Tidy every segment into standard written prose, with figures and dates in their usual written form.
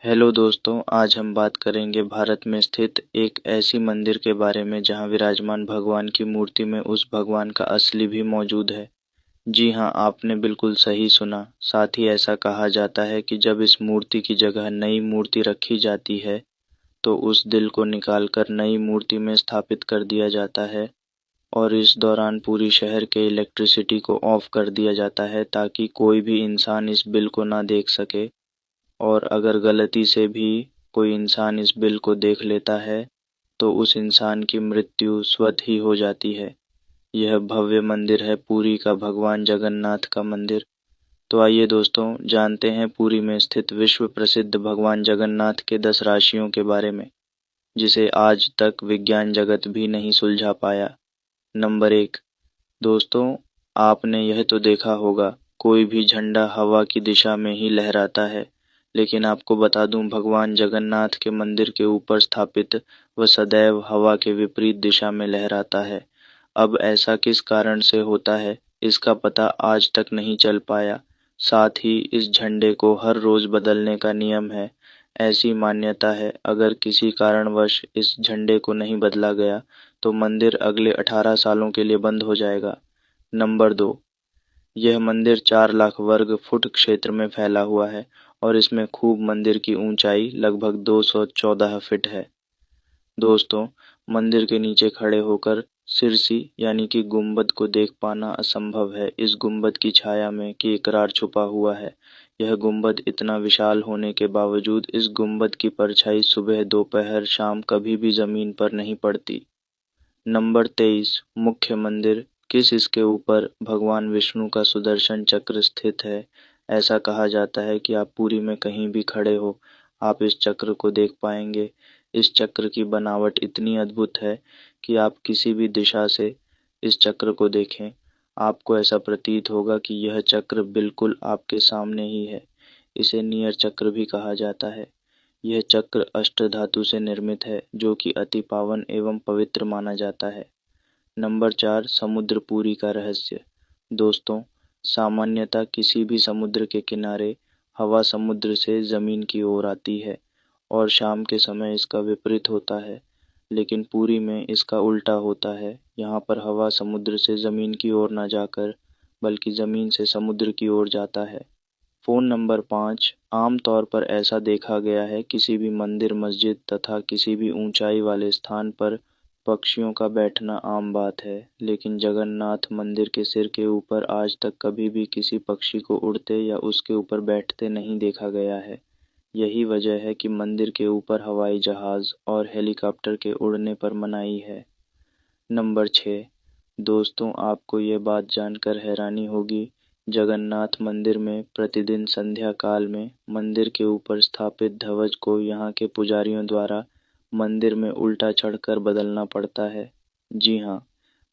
Hello दोस्तों, आज हम बात करेंगे भारत में स्थित एक ऐसी मंदिर के बारे में जहां विराजमान भगवान की मूर्ति में उस भगवान का असली भी मौजूद है। जी हां, आपने बिल्कुल सही सुना। साथ ही ऐसा कहा जाता है कि जब इस मूर्ति की जगह नई मूर्ति रखी जाती है, तो उस दिल को निकालकर नई मूर्ति में स्थापित कर दिया जाता है और इस दौरान पूरी शहर के इलेक्ट्रिसिटी को ऑफ कर दिया जाता है ताकि कोई भी इंसान इस बिल को ना देख सके। और अगर गलती से भी कोई इंसान इस बिल को देख लेता है तो उस इंसान की मृत्यु स्वतः ही हो जाती है। यह भव्य मंदिर है पुरी का भगवान जगन्नाथ का मंदिर। तो आइए दोस्तों, जानते हैं पुरी में स्थित विश्व प्रसिद्ध भगवान जगन्नाथ के 10 राशियों के बारे में, जिसे आज तक विज्ञान जगत भी नहीं सुलझा पाया। नंबर 1। दोस्तों, आपने यह तो देखा होगा, कोई भी झंडा हवा की दिशा में ही लहराता है, लेकिन आपको बता दूं, भगवान जगन्नाथ के मंदिर के ऊपर स्थापित वह सदैव हवा के विपरीत दिशा में लहराता है। अब ऐसा किस कारण से होता है, इसका पता आज तक नहीं चल पाया। साथ ही इस झंडे को हर रोज बदलने का नियम है। ऐसी मान्यता है, अगर किसी कारणवश इस झंडे को नहीं बदला गया तो मंदिर अगले 18 सालों के लिए बंद हो जाएगा। नंबर 2। यह मंदिर 4 लाख वर्ग फुट क्षेत्र में फैला हुआ है और इसमें खूब मंदिर की ऊंचाई लगभग 214 फीट है। दोस्तों, मंदिर के नीचे खड़े होकर सिरसी यानी कि गुंबद को देख पाना असंभव है। इस गुंबद की छाया में कि इकरार छुपा हुआ है। यह गुंबद इतना विशाल होने के बावजूद इस गुंबद की परछाई सुबह, दोपहर, शाम कभी भी जमीन पर नहीं पड़ती। नंबर 23। मुख्य मंदिर। किस इसके ऊपर भगवान विष्णु का सुदर्शन चक्र स्थित है। ऐसा कहा जाता है कि आप पुरी में कहीं भी खड़े हो, आप इस चक्र को देख पाएंगे। इस चक्र की बनावट इतनी अद्भुत है कि आप किसी भी दिशा से इस चक्र को देखें, आपको ऐसा प्रतीत होगा कि यह चक्र बिल्कुल आपके सामने ही है। इसे नियर चक्र भी कहा जाता है। यह चक्र अष्टधातु से निर्मित है, जो कि अति पावन एवं पवित्र माना जाता है। नंबर 4। समुद्र पुरी का रहस्य। दोस्तों, सामान्यतः किसी भी समुद्र के किनारे हवा समुद्र से जमीन की ओर आती है और शाम के समय इसका विपरीत होता है, लेकिन पुरी में इसका उल्टा होता है। यहाँ पर हवा समुद्र से जमीन की ओर न जाकर बल्कि जमीन से समुद्र की ओर जाता है। Phone number 5। आम तौर पर ऐसा देखा गया है, किसी भी मंदिर, मस्जिद तथा किसी भी ऊंचाई वाले स्थान पर पक्षियों का बैठना आम बात है, लेकिन जगन्नाथ मंदिर के सिर के ऊपर आज तक कभी भी किसी पक्षी को उड़ते या उसके ऊपर बैठते नहीं देखा गया है। यही वजह है कि मंदिर के ऊपर हवाई जहाज और हेलीकॉप्टर के उड़ने पर मनाही है। नंबर 6। दोस्तों, आपको ये बात जानकर हैरानी होगी, जगन्नाथ मंदिर में प्रतिदिन संध्या काल में मंदिर के ऊपर स्थापित ध्वज को यहाँ के पुजारियों द्वारा मंदिर में उल्टा चढ़कर बदलना पड़ता है। जी हाँ,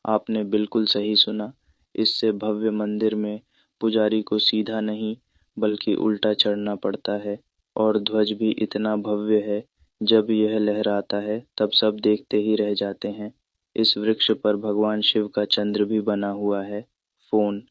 आपने बिल्कुल सही सुना। इससे भव्य मंदिर में पुजारी को सीधा नहीं बल्कि उल्टा चढ़ना पड़ता है। और ध्वज भी इतना भव्य है, जब यह लहराता है तब सब देखते ही रह जाते हैं। इस वृक्ष पर भगवान शिव का चंद्र भी बना हुआ है। Phone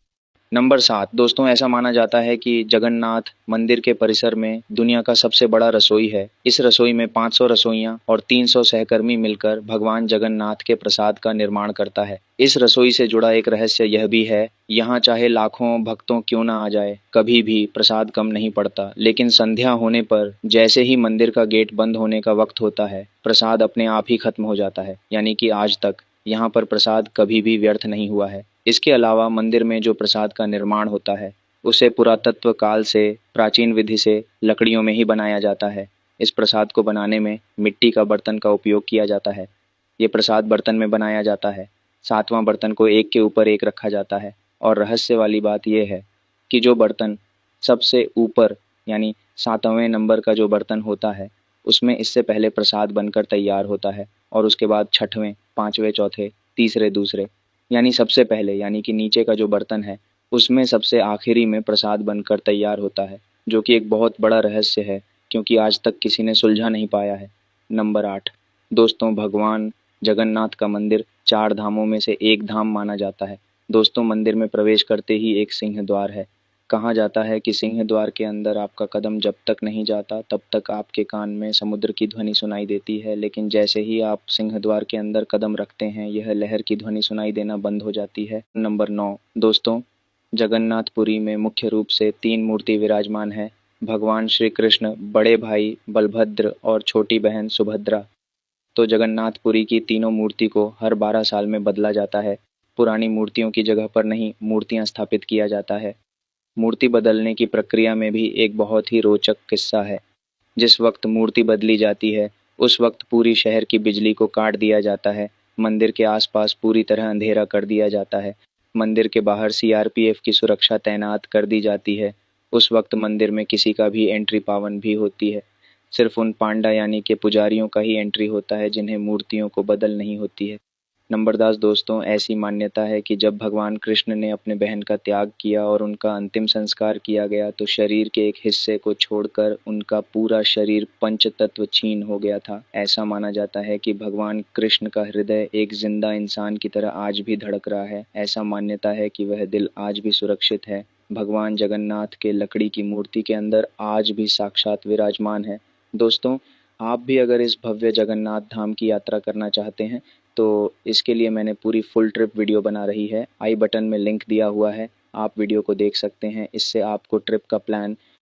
number 7। दोस्तों, ऐसा माना जाता है कि जगन्नाथ मंदिर के परिसर में दुनिया का सबसे बड़ा रसोई है। इस रसोई में 500 रसोइयाँ और 300 सहकर्मी मिलकर भगवान जगन्नाथ के प्रसाद का निर्माण करता है। इस रसोई से जुड़ा एक रहस्य यह भी है, यहाँ चाहे लाखों भक्तों क्यों ना आ जाए, कभी भी प्रसाद कम नहीं पड़ता। लेकिन संध्या होने पर जैसे ही मंदिर का गेट बंद होने का वक्त होता है, प्रसाद अपने आप ही खत्म हो जाता है। यानी कि आज तक यहाँ पर प्रसाद कभी भी व्यर्थ नहीं हुआ है। इसके अलावा मंदिर में जो प्रसाद का निर्माण होता है, उसे पुरातत्व काल से प्राचीन विधि से लकड़ियों में ही बनाया जाता है। इस प्रसाद को बनाने में मिट्टी का बर्तन का उपयोग किया जाता है। ये प्रसाद बर्तन में बनाया जाता है। 7वां बर्तन को एक के ऊपर एक रखा जाता है। और रहस्य वाली बात यह है कि जो बर्तन सबसे ऊपर यानी 7वें नंबर का जो बर्तन होता है, उसमें इससे पहले प्रसाद बनकर तैयार होता है और उसके बाद 6वें, 5वें, चौथे, तीसरे, दूसरे, यानी सबसे पहले यानी कि नीचे का जो बर्तन है, उसमें सबसे आखिरी में प्रसाद बनकर तैयार होता है, जो कि एक बहुत बड़ा रहस्य है, क्योंकि आज तक किसी ने सुलझा नहीं पाया है। नंबर 8। दोस्तों, भगवान जगन्नाथ का मंदिर 4 धामों में से एक धाम माना जाता है। दोस्तों, मंदिर में प्रवेश करते ही एक सिंह द्वार है। कहा जाता है कि सिंह द्वार के अंदर आपका कदम जब तक नहीं जाता तब तक आपके कान में समुद्र की ध्वनि सुनाई देती है, लेकिन जैसे ही आप सिंह द्वार के अंदर कदम रखते हैं यह लहर की ध्वनि सुनाई देना बंद हो जाती है। नंबर 9 दोस्तों, जगन्नाथपुरी में मुख्य रूप से 3 मूर्ति विराजमान है। भगवान श्री कृष्ण, बड़े भाई बलभद्र और छोटी बहन सुभद्रा। तो जगन्नाथपुरी की तीनों मूर्ति को हर 12 साल में बदला जाता है। पुरानी मूर्तियों की जगह पर नहीं, मूर्तियां स्थापित किया जाता है। मूर्ति बदलने की प्रक्रिया में भी एक बहुत ही रोचक किस्सा है। जिस वक्त मूर्ति बदली जाती है उस वक्त पूरी शहर की बिजली को काट दिया जाता है। मंदिर के आसपास पूरी तरह अंधेरा कर दिया जाता है। मंदिर के बाहर सीआरपीएफ की सुरक्षा तैनात कर दी जाती है। उस वक्त मंदिर में किसी का भी एंट्री पावन भी होती है। सिर्फ उन पांडा यानी के पुजारियों का ही एंट्री होता है जिन्हें मूर्तियों को बदल नहीं होती है। नंबर 10 दोस्तों, ऐसी मान्यता है कि जब भगवान कृष्ण ने अपने बहन का त्याग किया और उनका अंतिम संस्कार किया गया तो शरीर के एक हिस्से को छोड़कर उनका पूरा शरीर पंच तत्व छीन हो गया था। ऐसा माना जाता है कि भगवान कृष्ण का हृदय एक जिंदा इंसान की तरह आज भी धड़क रहा है। ऐसा मान्यता है कि वह दिल आज भी सुरक्षित है। भगवान जगन्नाथ के लकड़ी की मूर्ति के अंदर आज भी साक्षात विराजमान है। दोस्तों, आप भी अगर इस भव्य जगन्नाथ धाम की यात्रा करना चाहते हैं तो इसके लिए मैंने पूरी फुल ट्रिप वीडियो बना रही है। आई बटन में लिंक दिया हुआ है, आप वीडियो को देख सकते हैं। इससे आपको ट्रिप का प्लान